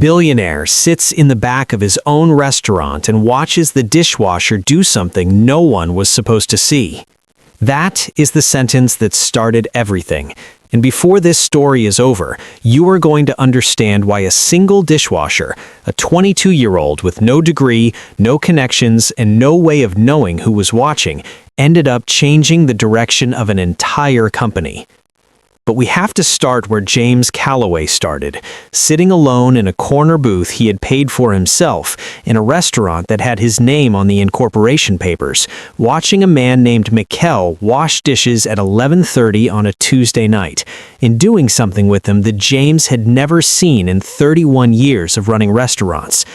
Billionaire sits in the back of his own restaurant and watches the dishwasher do something no one was supposed to see. That is the sentence that started everything. And before this story is over, you are going to understand why a single dishwasher, a 22-year-old with no degree, no connections, and no way of knowing who was watching, ended up changing the direction of an entire company. But we have to start where James Calloway started, sitting alone in a corner booth he had paid for himself in a restaurant that had his name on the incorporation papers, watching a man named Mikel wash dishes at 11:30 on a Tuesday night, and doing something with them that James had never seen in 31 years of running restaurants.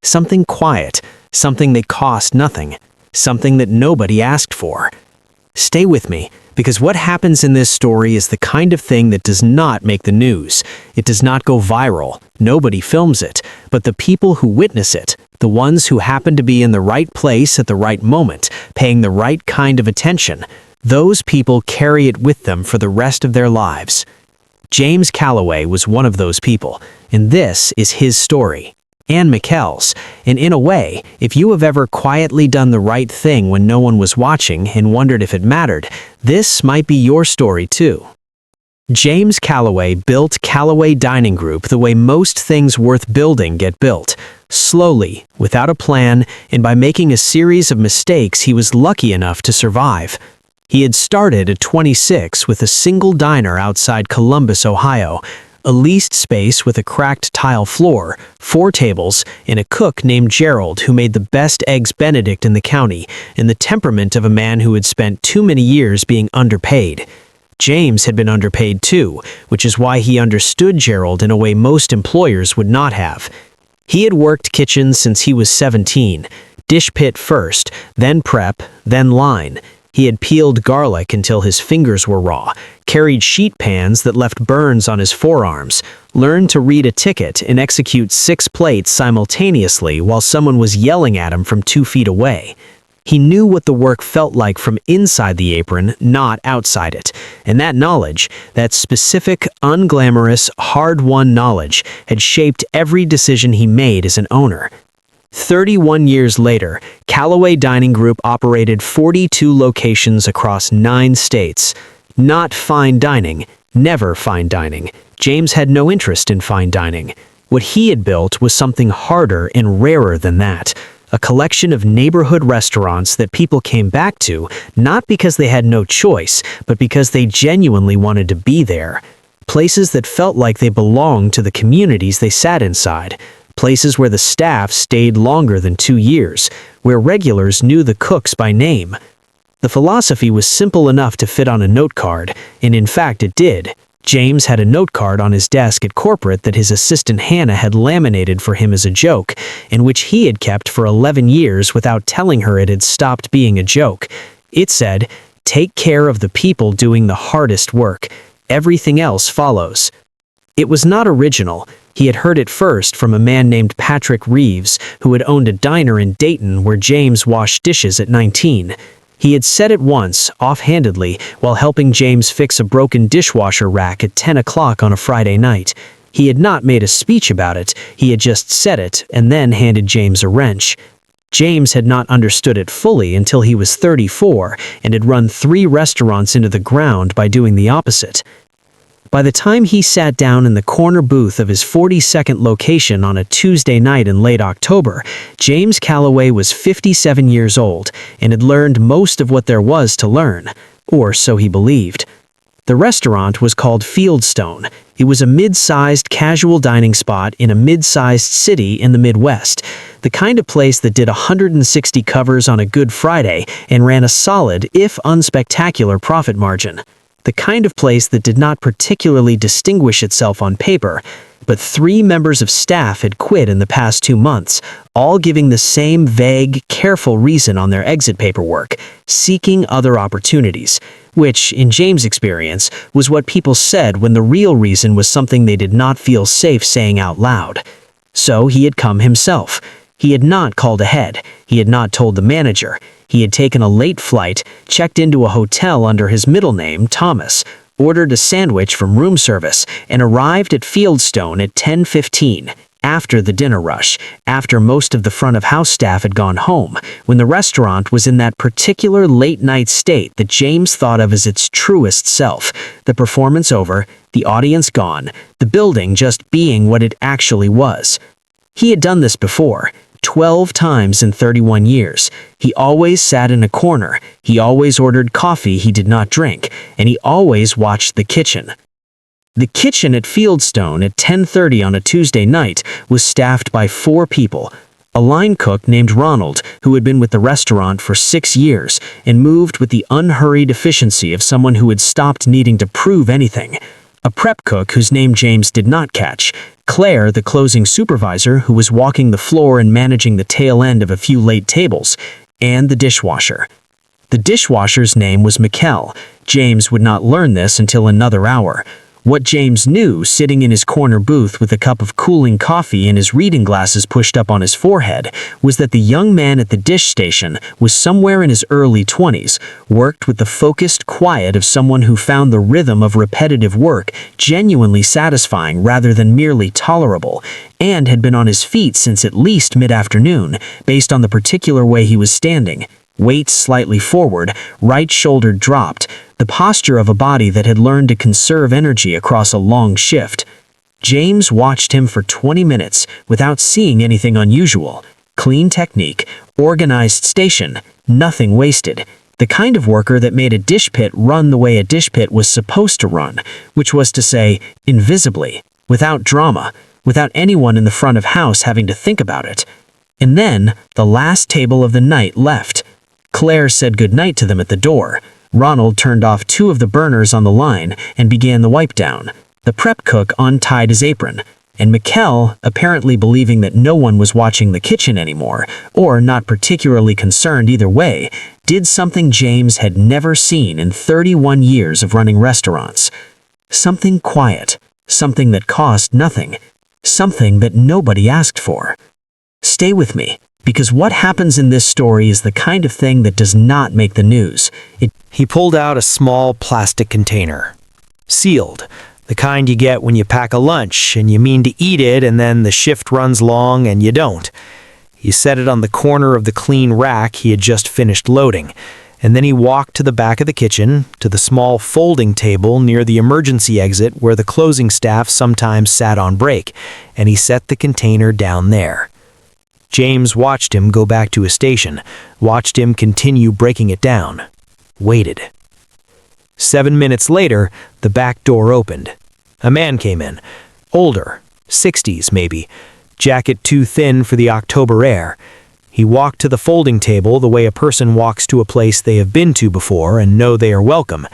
Something quiet, something that cost nothing, something that nobody asked for. Stay with me, because what happens in this story is the kind of thing that does not make the news. It does not go viral. Nobody films it. But the people who witness it, the ones who happen to be in the right place at the right moment, paying the right kind of attention, those people carry it with them for the rest of their lives. James Calloway was one of those people, and this is his story. And Mikel's. And in a way, if you have ever quietly done the right thing when no one was watching and wondered if it mattered, this might be your story too. James Calloway built Calloway Dining Group the way most things worth building get built. Slowly, without a plan, and by making a series of mistakes he was lucky enough to survive. He had started at 26 with a single diner outside Columbus, Ohio, a leased space with a cracked tile floor, 4 tables, and a cook named Gerald who made the best eggs Benedict in the county, and the temperament of a man who had spent too many years being underpaid. James had been underpaid too, which is why he understood Gerald in a way most employers would not have. He had worked kitchens since he was 17, dish pit first, then prep, then line. He had peeled garlic until his fingers were raw, carried sheet pans that left burns on his forearms, learned to read a ticket and execute 6 plates simultaneously while someone was yelling at him from 2 feet away. He knew what the work felt like from inside the apron, not outside it. And that knowledge, that specific, unglamorous, hard-won knowledge, had shaped every decision he made as an owner. 31 years later, Calloway Dining Group operated 42 locations across 9 states. Not fine dining, never fine dining. James had no interest in fine dining. What he had built was something harder and rarer than that. A collection of neighborhood restaurants that people came back to, not because they had no choice, but because they genuinely wanted to be there. Places that felt like they belonged to the communities they sat inside. Places where the staff stayed longer than 2 years, where regulars knew the cooks by name. The philosophy was simple enough to fit on a note card, and in fact it did. James had a note card on his desk at corporate that his assistant Hannah had laminated for him as a joke, and which he had kept for 11 years without telling her it had stopped being a joke. It said, "Take care of the people doing the hardest work. Everything else follows." It was not original. He had heard it first from a man named Patrick Reeves, who had owned a diner in Dayton where James washed dishes at 19. He had said it once, offhandedly, while helping James fix a broken dishwasher rack at 10 o'clock on a Friday night. He had not made a speech about it, he had just said it and then handed James a wrench. James had not understood it fully until he was 34 and had run 3 restaurants into the ground by doing the opposite. By the time he sat down in the corner booth of his 42nd location on a Tuesday night in late October, James Calloway was 57 years old and had learned most of what there was to learn, or so he believed. The restaurant was called Fieldstone. It was a mid-sized casual dining spot in a mid-sized city in the Midwest, the kind of place that did 160 covers on a Good Friday and ran a solid, if unspectacular, profit margin. The kind of place that did not particularly distinguish itself on paper, but 3 members of staff had quit in the past 2 months, all giving the same vague, careful reason on their exit paperwork, seeking other opportunities, which, in James' experience, was what people said when the real reason was something they did not feel safe saying out loud. So he had come himself. He had not called ahead. He had not told the manager. He had taken a late flight, checked into a hotel under his middle name, Thomas, ordered a sandwich from room service, and arrived at Fieldstone at 10:15. After the dinner rush, after most of the front-of-house staff had gone home, when the restaurant was in that particular late-night state that James thought of as its truest self, the performance over, the audience gone, the building just being what it actually was. He had done this before, 12 times in 31 years. He always sat in a corner, he always ordered coffee he did not drink, and he always watched the kitchen. The kitchen at Fieldstone at 10:30 on a Tuesday night was staffed by 4 people. A line cook named Ronald, who had been with the restaurant for 6 years and moved with the unhurried efficiency of someone who had stopped needing to prove anything. A prep cook whose name James did not catch. Claire, the closing supervisor who was walking the floor and managing the tail end of a few late tables. And the dishwasher. The dishwasher's name was Mikel. James would not learn this until another hour. What James knew, sitting in his corner booth with a cup of cooling coffee and his reading glasses pushed up on his forehead, was that the young man at the dish station was somewhere in his early 20s, worked with the focused quiet of someone who found the rhythm of repetitive work genuinely satisfying rather than merely tolerable, and had been on his feet since at least mid-afternoon, based on the particular way he was standing. Weight slightly forward, right shoulder dropped, the posture of a body that had learned to conserve energy across a long shift. James watched him for 20 minutes without seeing anything unusual. Clean technique, organized station, nothing wasted. The kind of worker that made a dish pit run the way a dish pit was supposed to run, which was to say, invisibly, without drama, without anyone in the front of house having to think about it. And then, the last table of the night left. Claire said goodnight to them at the door. Ronald turned off 2 of the burners on the line and began the wipe down. The prep cook untied his apron, and Mikel, apparently believing that no one was watching the kitchen anymore, or not particularly concerned either way, did something James had never seen in 31 years of running restaurants. Something quiet, something that cost nothing, something that nobody asked for. Stay with me. Because what happens in this story is the kind of thing that does not make the news. He pulled out a small plastic container. Sealed. The kind you get when you pack a lunch and you mean to eat it and then the shift runs long and you don't. He set it on the corner of the clean rack he had just finished loading, and then he walked to the back of the kitchen, to the small folding table near the emergency exit where the closing staff sometimes sat on break, and he set the container down there. James watched him go back to his station, watched him continue breaking it down, waited. 7 minutes later, the back door opened. A man came in, older, 60s maybe, jacket too thin for the October air. He walked to the folding table the way a person walks to a place they have been to before and know they are welcome.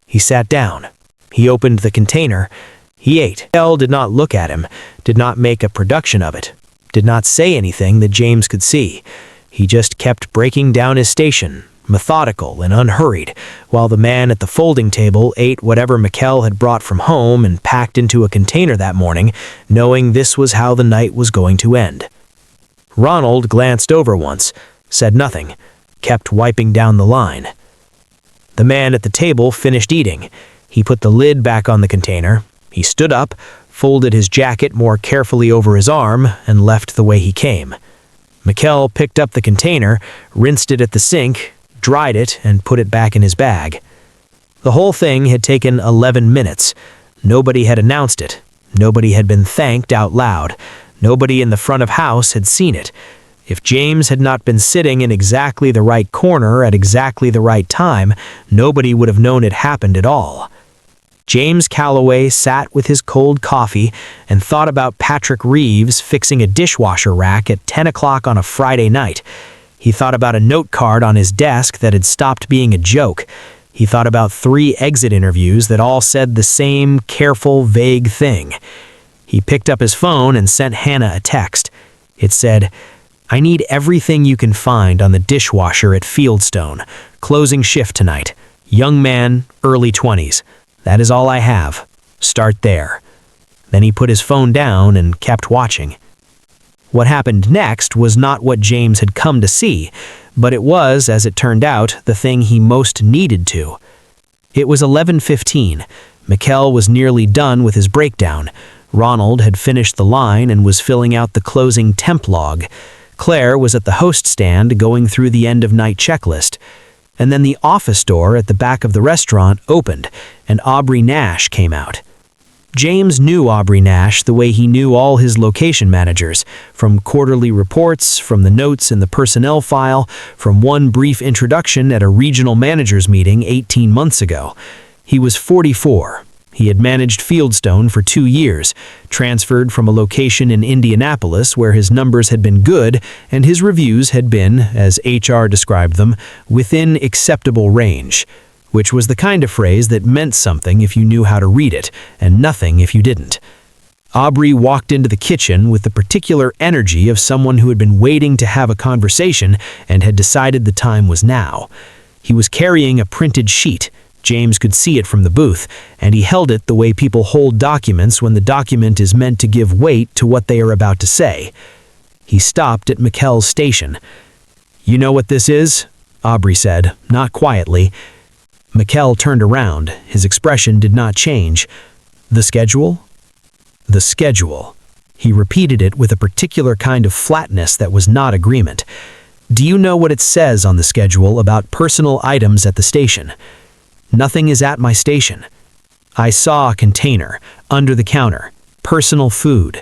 He sat down. He opened the container. He ate. Mikel did not look at him, did not make a production of it. Did not say anything that James could see. He just kept breaking down his station, methodical and unhurried, while the man at the folding table ate whatever Mikel had brought from home and packed into a container that morning, knowing this was how the night was going to end. Ronald glanced over once, said nothing, kept wiping down the line. The man at the table finished eating. He put the lid back on the container. He stood up, folded his jacket more carefully over his arm, and left the way he came. Mikel picked up the container, rinsed it at the sink, dried it, and put it back in his bag. The whole thing had taken 11 minutes. Nobody had announced it. Nobody had been thanked out loud. Nobody in the front of house had seen it. If James had not been sitting in exactly the right corner at exactly the right time, nobody would have known it happened at all. James Calloway sat with his cold coffee and thought about Patrick Reeves fixing a dishwasher rack at 10 o'clock on a Friday night. He thought about a note card on his desk that had stopped being a joke. He thought about 3 exit interviews that all said the same careful, vague thing. He picked up his phone and sent Hannah a text. It said, "I need everything you can find on the dishwasher at Fieldstone. Closing shift tonight. Young man, early 20s. That is all I have. Start there." Then he put his phone down and kept watching. What happened next was not what James had come to see, but it was, as it turned out, the thing he most needed to. It was 11:15. Mikel was nearly done with his breakdown. Ronald had finished the line and was filling out the closing temp log. Claire was at the host stand going through the end-of-night checklist. And then the office door at the back of the restaurant opened, and Aubrey Nash came out. James knew Aubrey Nash the way he knew all his location managers, from quarterly reports, from the notes in the personnel file, from one brief introduction at a regional managers meeting 18 months ago. He was 44. He had managed Fieldstone for 2 years, transferred from a location in Indianapolis where his numbers had been good and his reviews had been, as HR described them, within acceptable range, which was the kind of phrase that meant something if you knew how to read it, and nothing if you didn't. Aubrey walked into the kitchen with the particular energy of someone who had been waiting to have a conversation and had decided the time was now. He was carrying a printed sheet. James could see it from the booth, and he held it the way people hold documents when the document is meant to give weight to what they are about to say. He stopped at Mikel's station. "You know what this is?" Aubrey said, not quietly. Mikel turned around. His expression did not change. "The schedule?" "The schedule." He repeated it with a particular kind of flatness that was not agreement. "Do you know what it says on the schedule about personal items at the station?" "Nothing is at my station." "I saw a container, under the counter, personal food."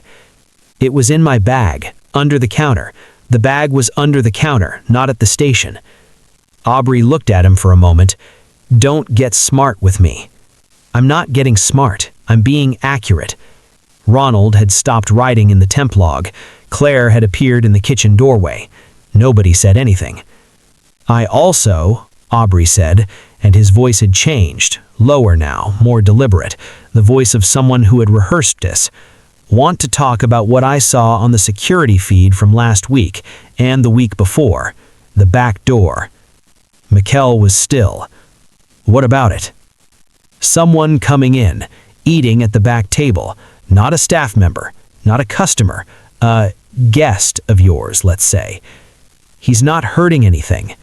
"It was in my bag, under the counter. The bag was under the counter, not at the station." Aubrey looked at him for a moment. "Don't get smart with me." "I'm not getting smart. I'm being accurate." Ronald had stopped writing in the temp log. Claire had appeared in the kitchen doorway. Nobody said anything. "I also," Aubrey said, and his voice had changed, lower now, more deliberate, the voice of someone who had rehearsed this, "want to talk about what I saw on the security feed from last week and the week before, the back door." Mikel was still. "What about it?" "Someone coming in, eating at the back table, not a staff member, not a customer, a guest of yours, let's say. He's not hurting anything.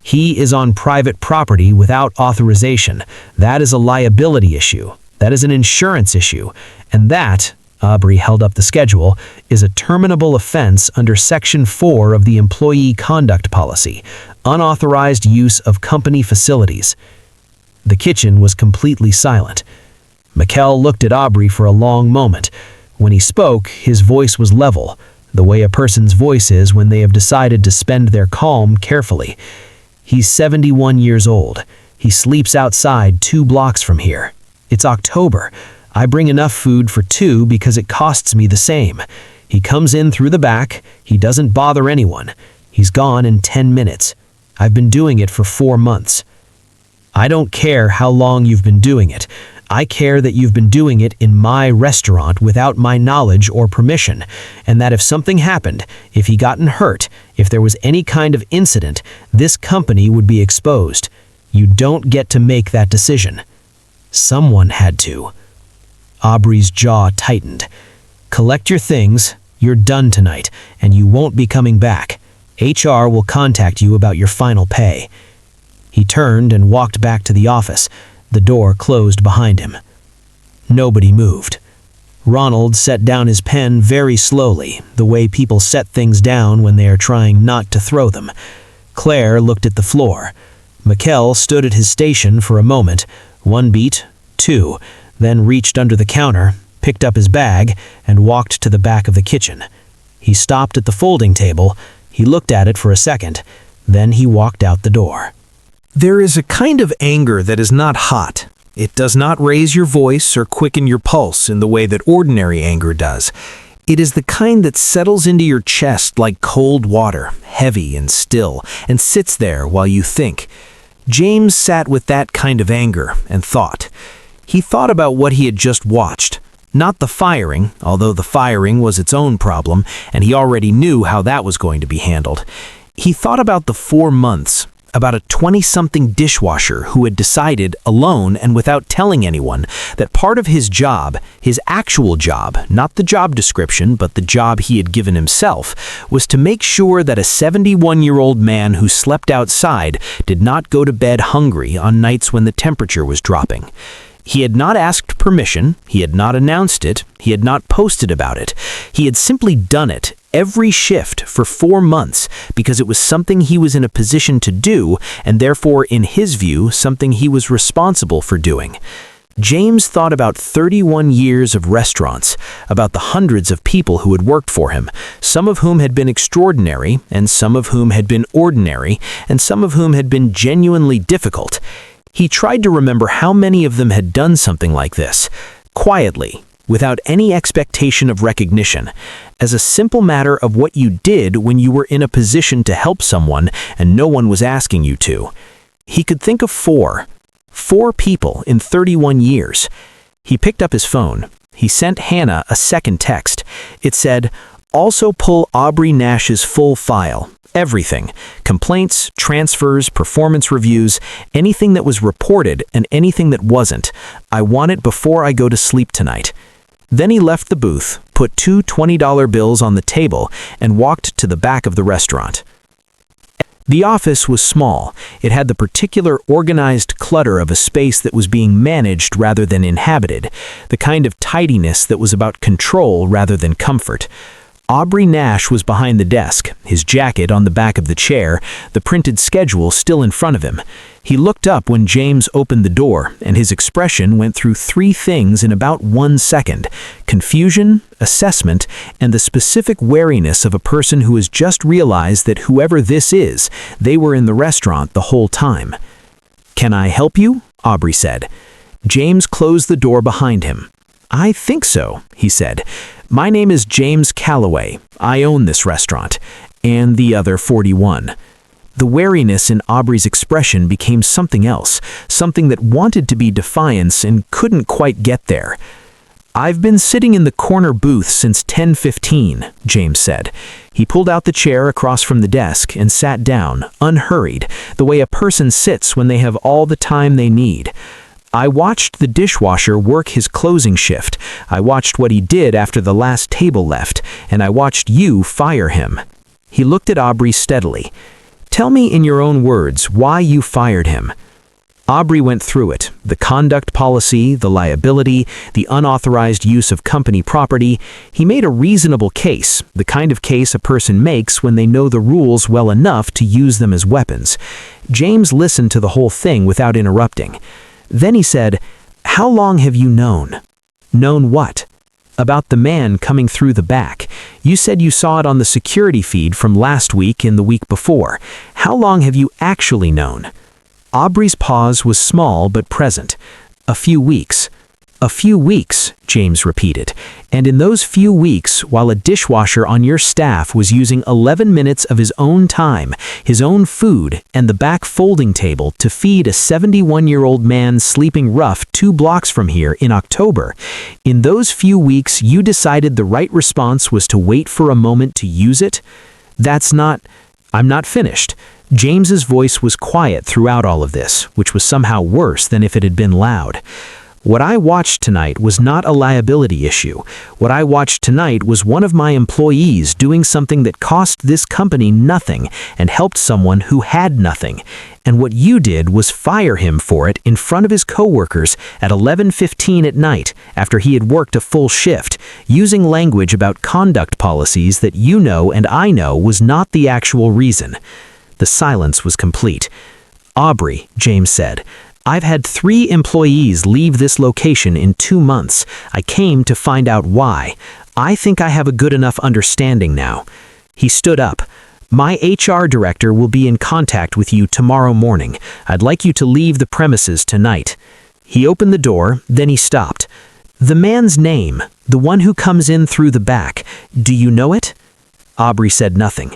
He is on private property without authorization. That is a liability issue. That is an insurance issue. And that," Aubrey held up the schedule, "is a terminable offense under Section 4 of the Employee Conduct Policy, unauthorized use of company facilities." The kitchen was completely silent. Mikel looked at Aubrey for a long moment. When he spoke, his voice was level, the way a person's voice is when they have decided to spend their calm carefully. "He's 71 years old. He sleeps outside 2 blocks from here. It's October. I bring enough food for 2 because it costs me the same. He comes in through the back. He doesn't bother anyone. He's gone in 10 minutes. I've been doing it for 4 months. I don't care how long you've been doing it. I care that you've been doing it in my restaurant without my knowledge or permission, and that if something happened, if he gotten hurt, if there was any kind of incident, this company would be exposed. You don't get to make that decision. Someone had to." Aubrey's jaw tightened. "Collect your things. You're done tonight, and you won't be coming back. HR will contact you about your final pay." He turned and walked back to the office. The door closed behind him. Nobody moved. Ronald set down his pen very slowly, the way people set things down when they are trying not to throw them. Claire looked at the floor. Mikel stood at his station for a moment, 1 beat, 2, then reached under the counter, picked up his bag, and walked to the back of the kitchen. He stopped at the folding table. He looked at it for a second. Then he walked out the door. There is a kind of anger that is not hot. It does not raise your voice or quicken your pulse in the way that ordinary anger does. It is the kind that settles into your chest like cold water, heavy and still, and sits there while you think. James sat with that kind of anger and thought. He thought about what he had just watched. Not the firing, although the firing was its own problem, and he already knew how that was going to be handled. He thought about the 4 months, about a 20-something dishwasher who had decided, alone and without telling anyone, that part of his job, his actual job, not the job description, but the job he had given himself, was to make sure that a 71-year-old man who slept outside did not go to bed hungry on nights when the temperature was dropping. He had not asked permission, he had not announced it, he had not posted about it. He had simply done it every shift for 4 months because it was something he was in a position to do, and therefore, in his view, something he was responsible for doing. James thought about 31 years of restaurants, about the hundreds of people who had worked for him, some of whom had been extraordinary, and some of whom had been ordinary, and some of whom had been genuinely difficult. He tried to remember how many of them had done something like this, quietly, without any expectation of recognition, as a simple matter of what you did when you were in a position to help someone and no one was asking you to. He could think of four people in 31 years. He picked up his phone. He sent Hannah a second text. It said, "Also pull Aubrey Nash's full file. Everything. Complaints, transfers, performance reviews, anything that was reported and anything that wasn't. I want it before I go to sleep tonight." Then he left the booth, put 2 $20 bills on the table, and walked to the back of the restaurant. The office was small. It had the particular organized clutter of a space that was being managed rather than inhabited, the kind of tidiness that was about control rather than comfort. Aubrey Nash was behind the desk, his jacket on the back of the chair, the printed schedule still in front of him. He looked up when James opened the door, and his expression went through 3 things in about 1 second: confusion, assessment, and the specific wariness of a person who has just realized that whoever this is, they were in the restaurant the whole time. "Can I help you?" Aubrey said. James closed the door behind him. "I think so," he said. "My name is James Calloway. I own this restaurant." And the other 41. The wariness in Aubrey's expression became something else, something that wanted to be defiance and couldn't quite get there. "I've been sitting in the corner booth since 10:15, James said. He pulled out the chair across from the desk and sat down, unhurried, the way a person sits when they have all the time they need. "I watched the dishwasher work his closing shift. I watched what he did after the last table left, and I watched you fire him." He looked at Aubrey steadily. "Tell me in your own words why you fired him." Aubrey went through it, the conduct policy, the liability, the unauthorized use of company property. He made a reasonable case, the kind of case a person makes when they know the rules well enough to use them as weapons. James listened to the whole thing without interrupting. Then he said, "How long have you known?" "Known what?" "About the man coming through the back. You said you saw it on the security feed from last week and the week before. How long have you actually known?" Aubrey's pause was small but present. "A few weeks." "A few weeks," James repeated. "And in those few weeks, while a dishwasher on your staff was using 11 minutes of his own time, his own food, and the back folding table to feed a 71-year-old man sleeping rough 2 blocks from here in October, in those few weeks you decided the right response was to wait for a moment to use it? I'm not finished." James's voice was quiet throughout all of this, which was somehow worse than if it had been loud. "What I watched tonight was not a liability issue. What I watched tonight was one of my employees doing something that cost this company nothing and helped someone who had nothing. And what you did was fire him for it in front of his coworkers at 11:15 at night after he had worked a full shift, using language about conduct policies that you know and I know was not the actual reason." The silence was complete. "Aubrey," James said, "I've had 3 employees leave this location in 2 months. I came to find out why. I think I have a good enough understanding now." He stood up. "My HR director will be in contact with you tomorrow morning. I'd like you to leave the premises tonight." He opened the door, then he stopped. "The man's name, the one who comes in through the back, do you know it?" Aubrey said nothing.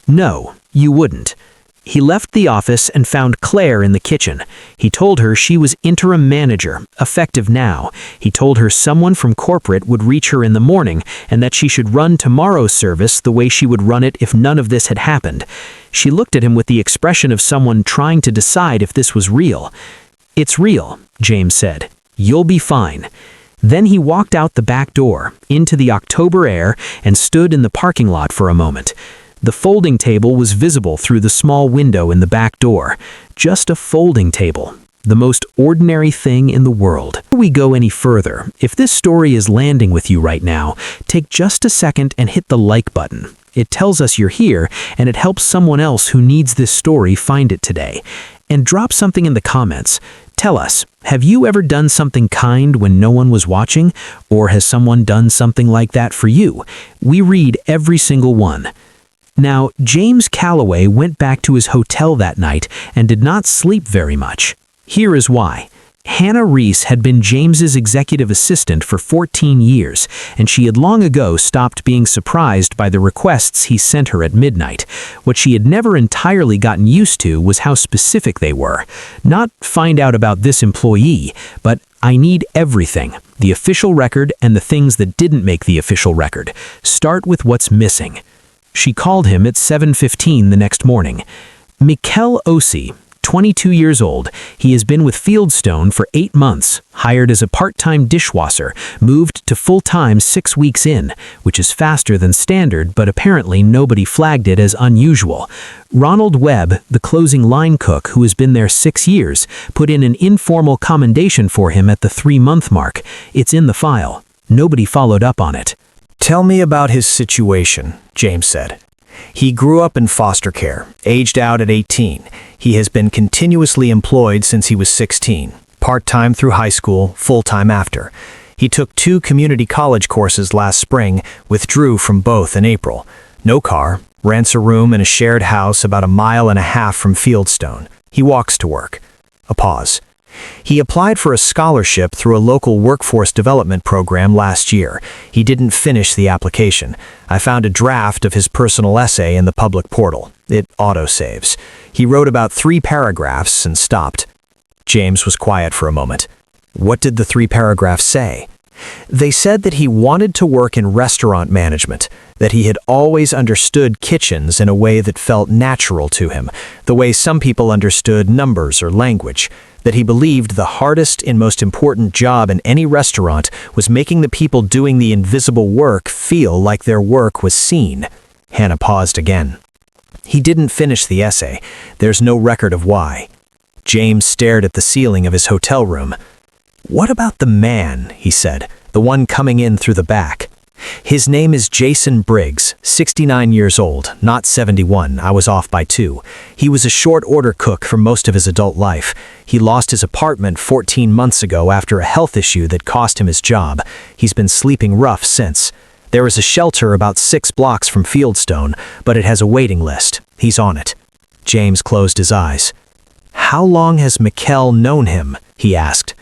"No, you wouldn't." He left the office and found Claire in the kitchen. He told her she was interim manager, effective now. He told her someone from corporate would reach her in the morning and that she should run tomorrow's service the way she would run it if none of this had happened. She looked at him with the expression of someone trying to decide if this was real. "It's real," James said. "You'll be fine." Then he walked out the back door, into the October air, and stood in the parking lot for a moment. The folding table was visible through the small window in the back door. Just a folding table. the most ordinary thing in the world. Before we go any further, if this story is landing with you right now, take just a second and hit the like button. It tells us you're here, and it helps someone else who needs this story find it today. And drop something in the comments. Tell us, have you ever done something kind when no one was watching? Or has someone done something like that for you? We read every single one. Now, James Calloway went back to his hotel that night and did not sleep very much. Here is why. Hannah Reese had been James's executive assistant for 14 years, and she had long ago stopped being surprised by the requests he sent her at midnight. What she had never entirely gotten used to was how specific they were. Not find out about this employee, but I need everything, the official record and the things that didn't make the official record. Start with what's missing. She called him at 7:15 the next morning. Mikel 22 years old, he has been with Fieldstone for 8 months, hired as a part-time dishwasher, moved to full-time 6 weeks in, which is faster than standard, but apparently nobody flagged it as unusual. Ronald Webb, the closing line cook who has been there 6 years, put in an informal commendation for him at the 3-month mark. It's in the file. Nobody followed up on it. "Tell me about his situation," James said. "He grew up in foster care, aged out at 18. He has been continuously employed since he was 16, part-time through high school, full-time after. He took 2 community college courses last spring, withdrew from both in April. No car, rents a room in a shared house about 1.5 miles from Fieldstone. He walks to work." A pause. "He applied for a scholarship through a local workforce development program last year. He didn't finish the application. I found a draft of his personal essay in the public portal. It autosaves. He wrote about 3 paragraphs and stopped." James was quiet for a moment. "What did the 3 paragraphs say?" "They said that he wanted to work in restaurant management, that he had always understood kitchens in a way that felt natural to him, the way some people understood numbers or language, that he believed the hardest and most important job in any restaurant was making the people doing the invisible work feel like their work was seen." Hannah paused again. "He didn't finish the essay. There's no record of why." James stared at the ceiling of his hotel room. "What about the man?" he said, "the one coming in through the back?" "His name is Jason Briggs, 69 years old, not 71, I was off by 2. He was a short order cook for most of his adult life. He lost his apartment 14 months ago after a health issue that cost him his job. He's been sleeping rough since. There is a shelter about 6 blocks from Fieldstone, but it has a waiting list. He's on it." James closed his eyes. "How long has Mikel known him?" he asked.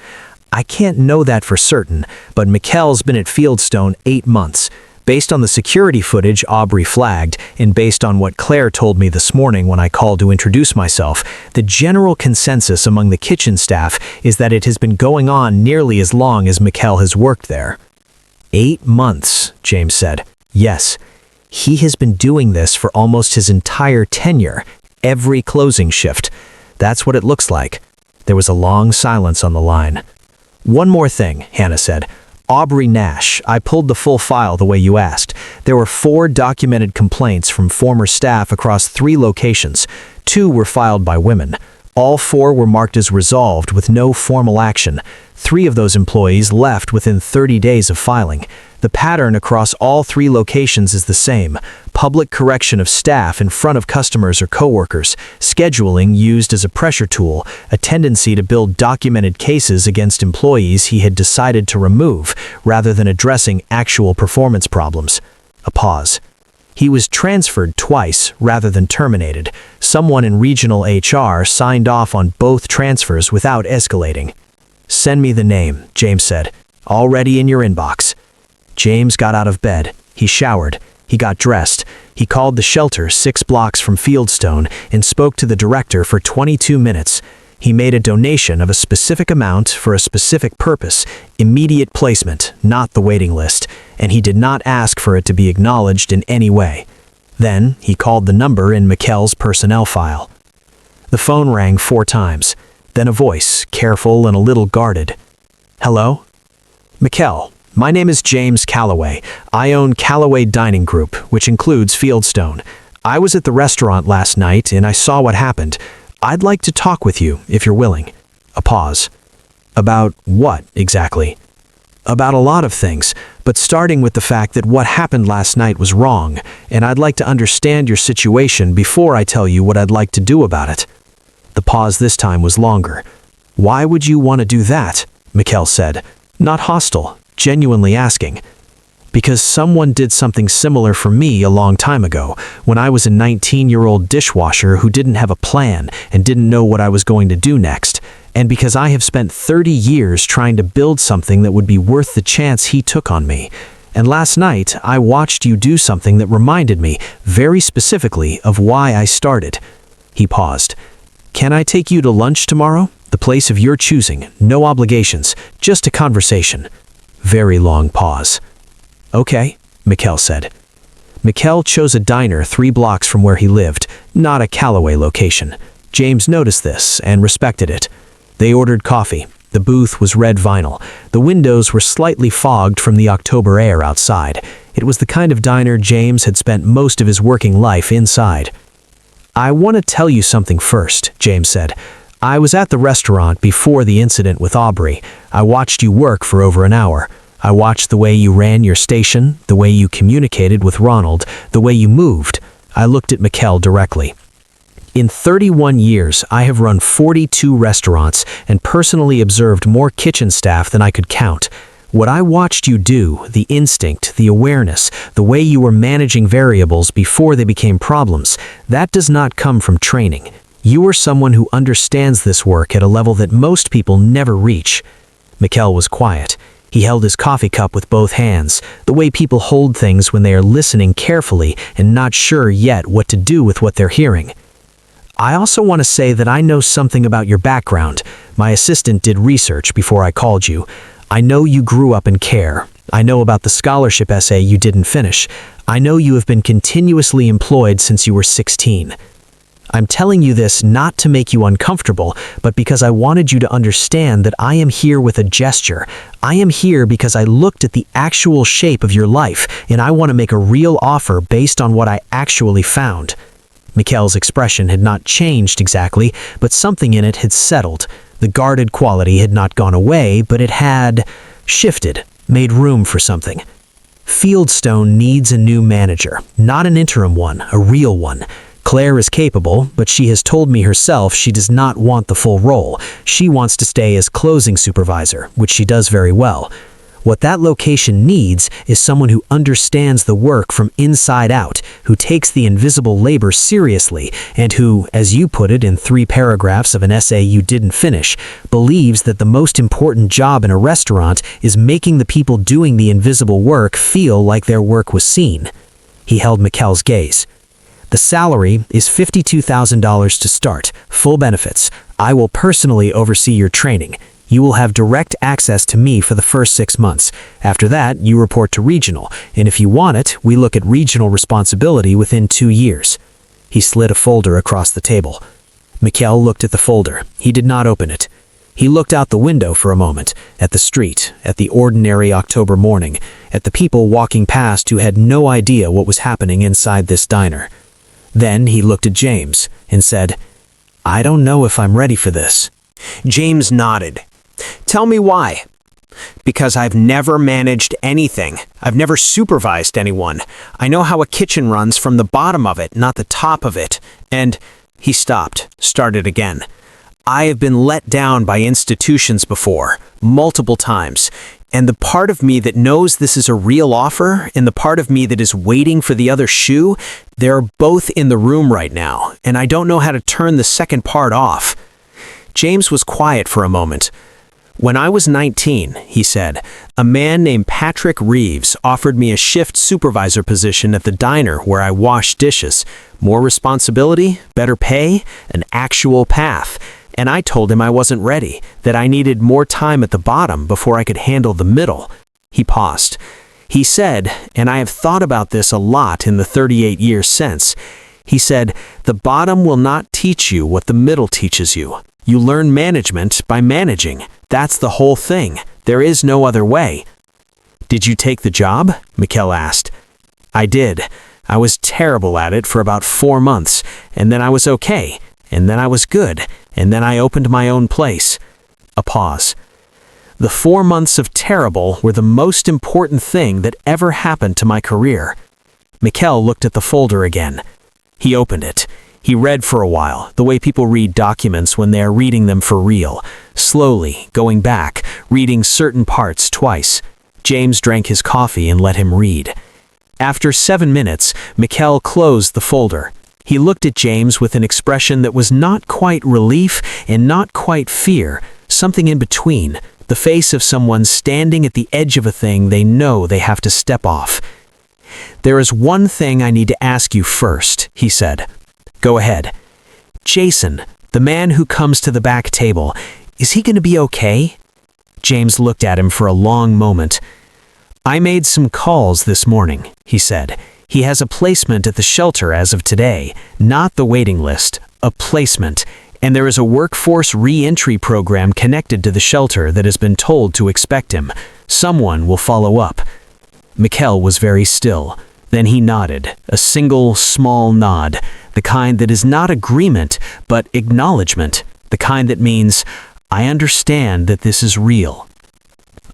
"I can't know that for certain, but Mikel's been at Fieldstone 8 months. Based on the security footage Aubrey flagged, and based on what Claire told me this morning when I called to introduce myself, the general consensus among the kitchen staff is that it has been going on nearly as long as Mikel has worked there." 8 months, James said. "Yes. He has been doing this for almost his entire tenure, every closing shift. That's what it looks like." There was a long silence on the line. "One more thing," Hannah said. "Aubrey Nash, I pulled the full file the way you asked. There were 4 documented complaints from former staff across 3 locations. 2 were filed by women. All 4 were marked as resolved with no formal action. 3 of those employees left within 30 days of filing. The pattern across all 3 locations is the same: public correction of staff in front of customers or coworkers, scheduling used as a pressure tool, a tendency to build documented cases against employees he had decided to remove rather than addressing actual performance problems." A pause. "He was transferred twice rather than terminated. Someone in regional HR signed off on both transfers without escalating." "Send me the name," James said. "Already in your inbox." James got out of bed. He showered. He got dressed. He called the shelter 6 blocks from Fieldstone and spoke to the director for 22 minutes. He made a donation of a specific amount for a specific purpose, immediate placement, not the waiting list, and he did not ask for it to be acknowledged in any way. Then he called the number in Mikel's personnel file. The phone rang 4 times. Then a voice, careful and a little guarded. "Hello? Mikel, my name is James Calloway. I own Calloway Dining Group, which includes Fieldstone. I was at the restaurant last night and I saw what happened. I'd like to talk with you, if you're willing." A pause. About what, exactly? About a lot of things, but starting with the fact that what happened last night was wrong, and I'd like to understand your situation before I tell you what I'd like to do about it. The pause this time was longer. Why would you want to do that? Mikel said, not hostile, genuinely asking. Because someone did something similar for me a long time ago, when I was a 19-year-old dishwasher who didn't have a plan and didn't know what I was going to do next, and because I have spent 30 years trying to build something that would be worth the chance he took on me. And last night, I watched you do something that reminded me, very specifically, of why I started. He paused. Can I take you to lunch tomorrow? The place of your choosing, no obligations, just a conversation. Very long pause. Okay, Mikel said. Mikel chose a diner 3 blocks from where he lived, not a Callaway location. James noticed this and respected it. They ordered coffee. The booth was red vinyl. The windows were slightly fogged from the October air outside. It was the kind of diner James had spent most of his working life inside. I want to tell you something first, James said. I was at the restaurant before the incident with Aubrey. I watched you work for over an hour. I watched the way you ran your station, the way you communicated with Ronald, the way you moved. I looked at Mikel directly. In 31 years, I have run 42 restaurants and personally observed more kitchen staff than I could count. What I watched you do, the instinct, the awareness, the way you were managing variables before they became problems, that does not come from training. You are someone who understands this work at a level that most people never reach. Mikel was quiet. He held his coffee cup with both hands, the way people hold things when they are listening carefully and not sure yet what to do with what they're hearing. I also want to say that I know something about your background. My assistant did research before I called you. I know you grew up in care. I know about the scholarship essay you didn't finish. I know you have been continuously employed since you were 16. I'm telling you this not to make you uncomfortable, but because I wanted you to understand that I am here with a gesture. I am here because I looked at the actual shape of your life, and I want to make a real offer based on what I actually found. Mikel's expression had not changed exactly, but something in it had settled. The guarded quality had not gone away, but it had shifted, made room for something. Fieldstone needs a new manager, not an interim one, a real one. Claire is capable, but she has told me herself she does not want the full role. She wants to stay as closing supervisor, which she does very well. What that location needs is someone who understands the work from inside out, who takes the invisible labor seriously, and who, as you put it in 3 paragraphs of an essay you didn't finish, believes that the most important job in a restaurant is making the people doing the invisible work feel like their work was seen. He held Mikel's gaze. The salary is $52,000 to start, full benefits. I will personally oversee your training. You will have direct access to me for the first 6 months. After that, you report to regional, and if you want it, we look at regional responsibility within 2 years. He slid a folder across the table. Mikel looked at the folder. He did not open it. He looked out the window for a moment, at the street, at the ordinary October morning, at the people walking past who had no idea what was happening inside this diner. Then he looked at James and said, I don't know if I'm ready for this. James nodded. Tell me why. Because I've never managed anything. I've never supervised anyone. I know how a kitchen runs from the bottom of it, not the top of it. And he stopped, started again. I have been let down by institutions before, multiple times. And the part of me that knows this is a real offer and the part of me that is waiting for the other shoe, they're both in the room right now, and I don't know how to turn the second part off. James was quiet for a moment. When I was 19, he said, a man named Patrick Reeves offered me a shift supervisor position at the diner where I wash dishes. More responsibility, better pay, an actual path. And I told him I wasn't ready, that I needed more time at the bottom before I could handle the middle. He paused. He said, and I have thought about this a lot in the 38 years since, he said, the bottom will not teach you what the middle teaches you. You learn management by managing. That's the whole thing. There is no other way. Did you take the job? Mikel asked. I did. I was terrible at it for about 4 months, and then I was okay, and then I was good, and then I opened my own place. A pause. The 4 months of terrible were the most important thing that ever happened to my career. Mikel looked at the folder again. He opened it. He read for a while, the way people read documents when they are reading them for real, slowly, going back, reading certain parts twice. James drank his coffee and let him read. After 7 minutes, Mikel closed the folder. He looked at James with an expression that was not quite relief and not quite fear, something in between, the face of someone standing at the edge of a thing they know they have to step off. "There is one thing I need to ask you first," he said. "Go ahead. Jason, the man who comes to the back table, is he going to be okay?" James looked at him for a long moment. "I made some calls this morning," he said. "He has a placement at the shelter as of today, not the waiting list, a placement, and there is a workforce re-entry program connected to the shelter that has been told to expect him. Someone will follow up." Mikel was very still. Then he nodded, a single, small nod, the kind that is not agreement, but acknowledgement, the kind that means, "I understand that this is real."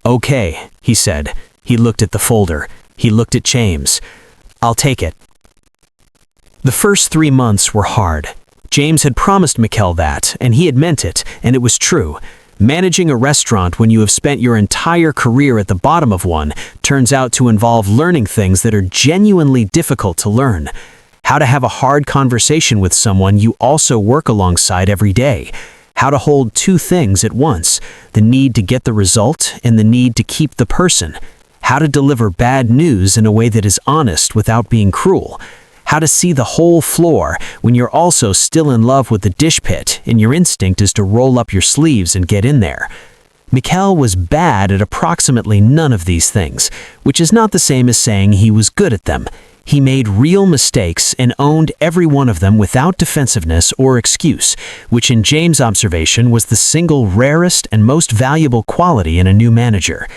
"Okay," he said. He looked at the folder. He looked at James. "I'll take it." The first 3 months were hard. James had promised Mikel that, and he had meant it, and it was true. Managing a restaurant when you have spent your entire career at the bottom of one turns out to involve learning things that are genuinely difficult to learn. How to have a hard conversation with someone you also work alongside every day. How to hold two things at once, the need to get the result and the need to keep the person. How to deliver bad news in a way that is honest without being cruel. How to see the whole floor when you're also still in love with the dish pit and your instinct is to roll up your sleeves and get in there. Mikel was bad at approximately none of these things, which is not the same as saying he was good at them. He made real mistakes and owned every one of them without defensiveness or excuse, which in James' observation was the single rarest and most valuable quality in a new manager.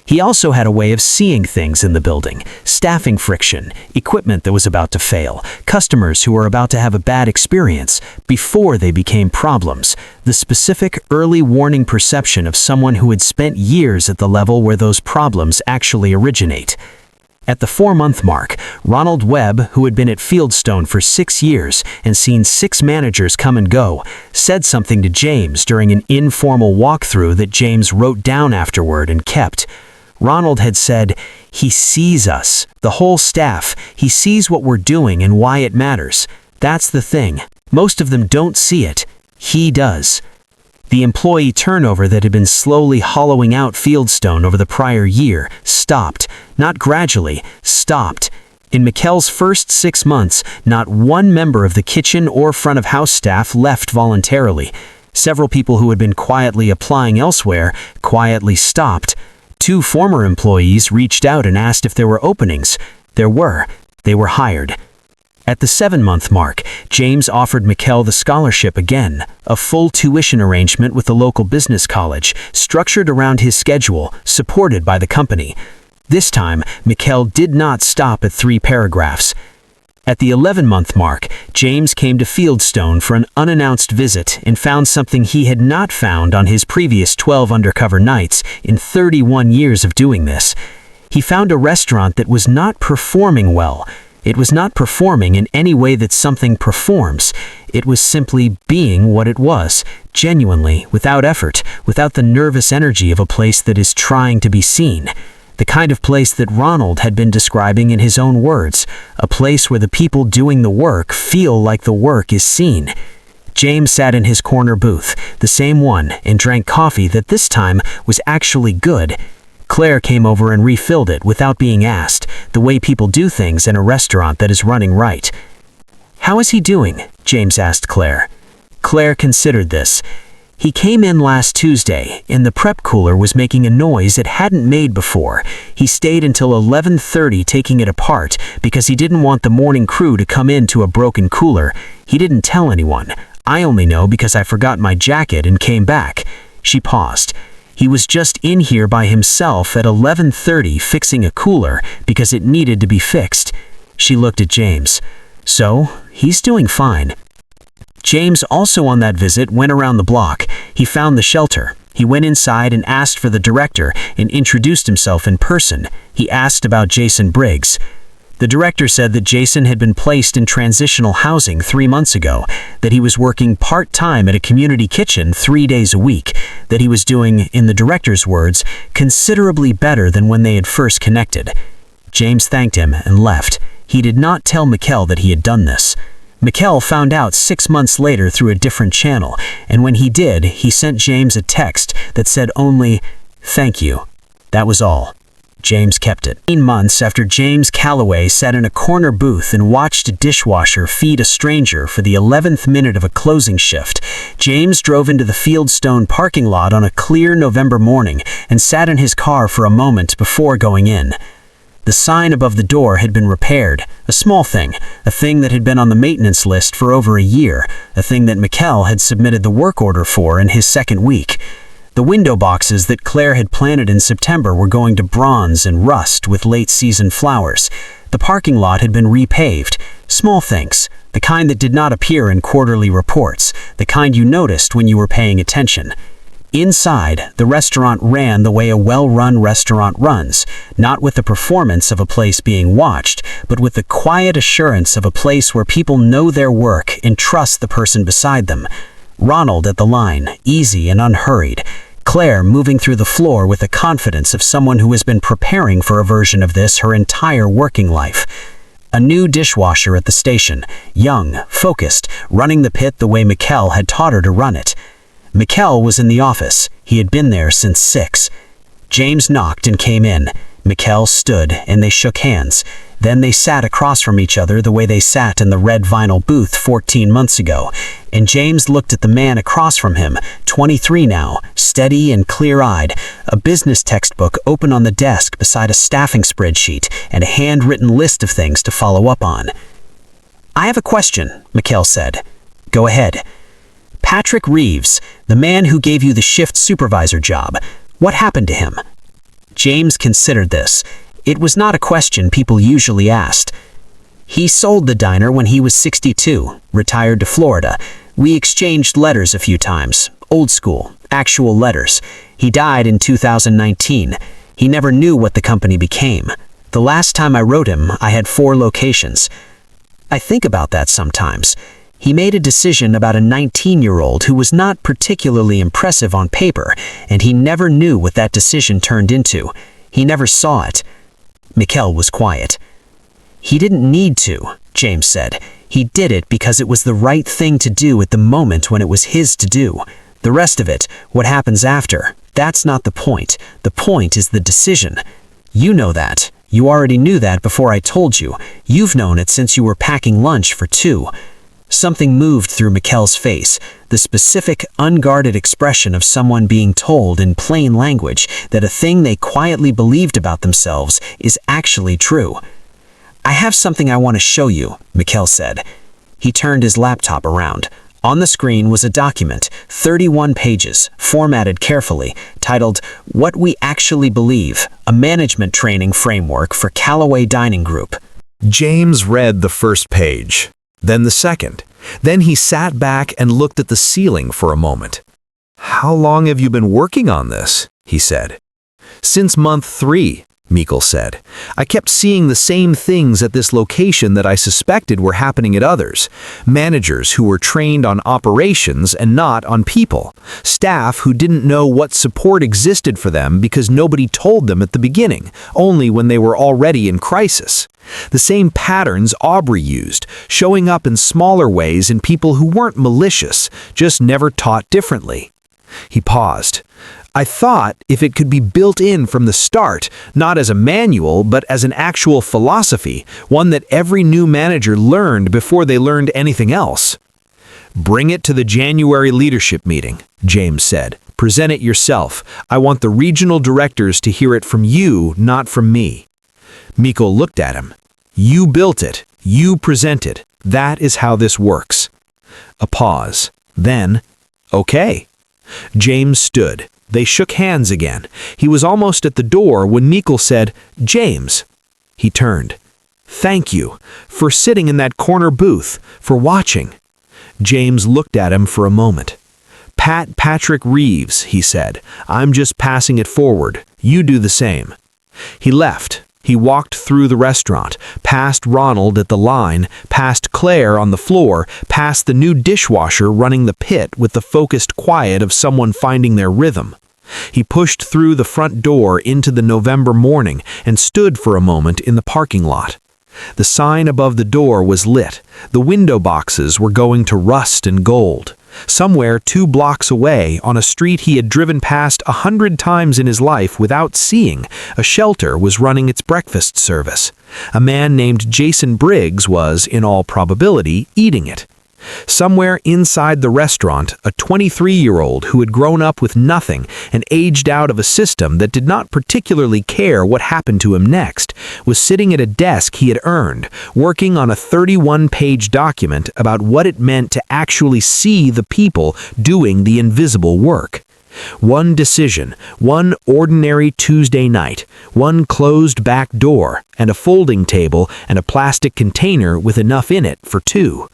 He also had a way of seeing things in the building, staffing friction, equipment that was about to fail, customers who were about to have a bad experience before they became problems, the specific early warning perception of someone who had spent years at the level where those problems actually originate. At the 4-month mark, Ronald Webb, who had been at Fieldstone for 6 years and seen 6 managers come and go, said something to James during an informal walkthrough that James wrote down afterward and kept. Ronald had said, "He sees us, the whole staff. He sees what we're doing and why it matters. That's the thing. Most of them don't see it. He does." The employee turnover that had been slowly hollowing out Fieldstone over the prior year stopped, not gradually, stopped. In Mikel's first 6 months, not one member of the kitchen or front of house staff left voluntarily. Several people who had been quietly applying elsewhere quietly stopped. 2 former employees reached out and asked if there were openings. There were. They were hired. At the 7-month mark, James offered Mikel the scholarship again, a full tuition arrangement with the local business college, structured around his schedule, supported by the company. This time, Mikel did not stop at 3 paragraphs. At the 11-month mark, James came to Fieldstone for an unannounced visit and found something he had not found on his previous 12 undercover nights in 31 years of doing this. He found a restaurant that was not performing well. It was not performing in any way that something performs. It was simply being what it was, genuinely, without effort, without the nervous energy of a place that is trying to be seen. The kind of place that Ronald had been describing in his own words, a place where the people doing the work feel like the work is seen. James sat in his corner booth, the same one, and drank coffee that this time was actually good. Claire came over and refilled it without being asked, the way people do things in a restaurant that is running right. "How is he doing?" James asked Claire. Claire considered this. He came in last Tuesday, and the prep cooler was making a noise it hadn't made before. He stayed until 11:30 taking it apart because he didn't want the morning crew to come into a broken cooler. He didn't tell anyone. I only know because I forgot my jacket and came back. She paused. He was just in here by himself at 11:30 fixing a cooler because it needed to be fixed. She looked at James. So, he's doing fine. James, also on that visit, went around the block. He found the shelter. He went inside and asked for the director and introduced himself in person. He asked about Jason Briggs. The director said that Jason had been placed in transitional housing 3 months ago, that he was working part-time at a community kitchen 3 days a week, that he was doing, in the director's words, considerably better than when they had first connected. James thanked him and left. He did not tell Mikel that he had done this. Mikel found out 6 months later through a different channel, and when he did, he sent James a text that said only, "Thank you." That was all. James kept it. 18 months after James Calloway sat in a corner booth and watched a dishwasher feed a stranger for the 11th minute of a closing shift, James drove into the Fieldstone parking lot on a clear November morning and sat in his car for a moment before going in. The sign above the door had been repaired, a small thing, a thing that had been on the maintenance list for over a year, a thing that Mikel had submitted the work order for in his second week. The window boxes that Claire had planted in September were going to bronze and rust with late-season flowers. The parking lot had been repaved. Small things, the kind that did not appear in quarterly reports, the kind you noticed when you were paying attention. Inside, the restaurant ran the way a well-run restaurant runs, not with the performance of a place being watched, but with the quiet assurance of a place where people know their work and trust the person beside them. Ronald at the line, easy and unhurried. Claire moving through the floor with the confidence of someone who has been preparing for a version of this her entire working life. A new dishwasher at the station, young, focused, running the pit the way Mikel had taught her to run it. Mikel was in the office. He had been there since 6. James knocked and came in. Mikel stood and they shook hands. Then they sat across from each other the way they sat in the red vinyl booth 14 months ago. And James looked at the man across from him, 23 now, steady and clear-eyed, a business textbook open on the desk beside a staffing spreadsheet and a handwritten list of things to follow up on. "I have a question," Mikel said. "Go ahead." "Patrick Reeves, the man who gave you the shift supervisor job, what happened to him?" James considered this. It was not a question people usually asked. "He sold the diner when he was 62, retired to Florida. We exchanged letters a few times, old school, actual letters. He died in 2019. He never knew what the company became. The last time I wrote him, I had 4 locations. I think about that sometimes. He made a decision about a 19-year-old who was not particularly impressive on paper, and he never knew what that decision turned into. He never saw it." Mikel was quiet. "He didn't need to," James said. "He did it because it was the right thing to do at the moment when it was his to do. The rest of it, what happens after, that's not the point. The point is the decision. You know that. You already knew that before I told you. You've known it since you were packing lunch for 2. Something moved through Mikel's face, the specific, unguarded expression of someone being told in plain language that a thing they quietly believed about themselves is actually true. "I have something I want to show you," Mikel said. He turned his laptop around. On the screen was a document, 31 pages, formatted carefully, titled "What We Actually Believe, a Management Training Framework for Calloway Dining Group." James read the first page, then the second. Then he sat back and looked at the ceiling for a moment. "How long have you been working on this?" he said. "Since month 3, Mikel said. "I kept seeing the same things at this location that I suspected were happening at others. Managers who were trained on operations and not on people. Staff who didn't know what support existed for them because nobody told them at the beginning, only when they were already in crisis. The same patterns Aubrey used, showing up in smaller ways in people who weren't malicious, just never taught differently." He paused. "I thought if it could be built in from the start, not as a manual, but as an actual philosophy, one that every new manager learned before they learned anything else." "Bring it to the January leadership meeting," James said. "Present it yourself. I want the regional directors to hear it from you, not from me." Mikel looked at him. "You built it. You present it. That is how this works." A pause. Then, "Okay." James stood. They shook hands again. He was almost at the door when Mikel said, "James." He turned. "Thank you for sitting in that corner booth, for watching." James looked at him for a moment. Patrick Reeves," he said. "I'm just passing it forward. You do the same." He left. He walked through the restaurant, past Ronald at the line, past Claire on the floor, past the new dishwasher running the pit with the focused quiet of someone finding their rhythm. He pushed through the front door into the November morning and stood for a moment in the parking lot. The sign above the door was lit. The window boxes were going to rust and gold. Somewhere 2 blocks away, on a street he had driven past 100 times in his life without seeing, a shelter was running its breakfast service. A man named Jason Briggs was, in all probability, eating it. Somewhere inside the restaurant, a 23-year-old who had grown up with nothing and aged out of a system that did not particularly care what happened to him next, was sitting at a desk he had earned, working on a 31-page document about what it meant to actually see the people doing the invisible work. One decision, one ordinary Tuesday night, one closed back door, and a folding table and a plastic container with enough in it for 2.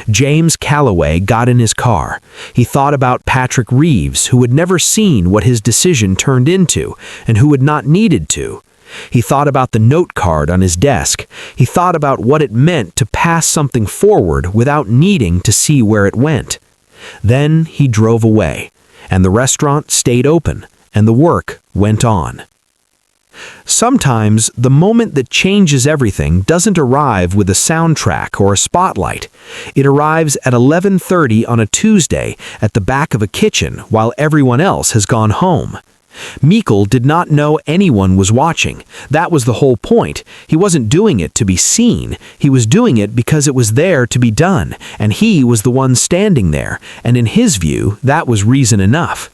James Calloway got in his car. He thought about Patrick Reeves, who had never seen what his decision turned into, and who had not needed to. He thought about the note card on his desk. He thought about what it meant to pass something forward without needing to see where it went. Then he drove away, and the restaurant stayed open, and the work went on. Sometimes, the moment that changes everything doesn't arrive with a soundtrack or a spotlight. It arrives at 11:30 on a Tuesday at the back of a kitchen while everyone else has gone home. Mikel did not know anyone was watching. That was the whole point. He wasn't doing it to be seen. He was doing it because it was there to be done, and he was the one standing there, and in his view, that was reason enough.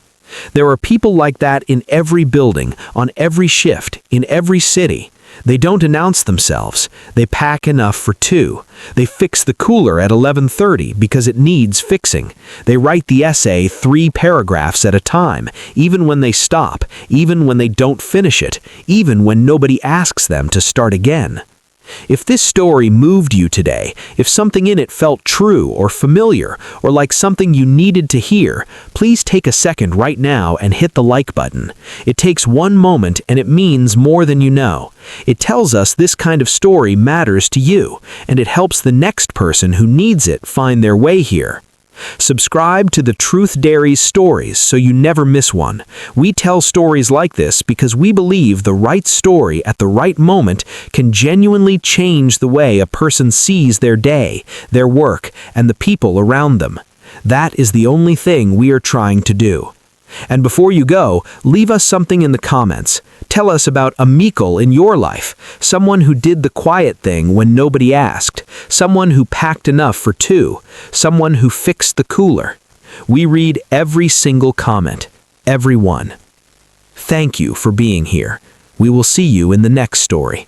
There are people like that in every building, on every shift, in every city. They don't announce themselves. They pack enough for 2. They fix the cooler at 11:30 because it needs fixing. They write the essay 3 paragraphs at a time, even when they stop, even when they don't finish it, even when nobody asks them to start again. If this story moved you today, if something in it felt true or familiar or like something you needed to hear, please take a second right now and hit the like button. It takes 1 moment and it means more than you know. It tells us this kind of story matters to you, and it helps the next person who needs it find their way here. Subscribe to the Truth Dairies stories so you never miss one. We tell stories like this because we believe the right story at the right moment can genuinely change the way a person sees their day, their work, and the people around them. That is the only thing we are trying to do. And before you go, leave us something in the comments. Tell us about a Mikel in your life, someone who did the quiet thing when nobody asked, someone who packed enough for 2, someone who fixed the cooler. We read every single comment, every one. Thank you for being here. We will see you in the next story.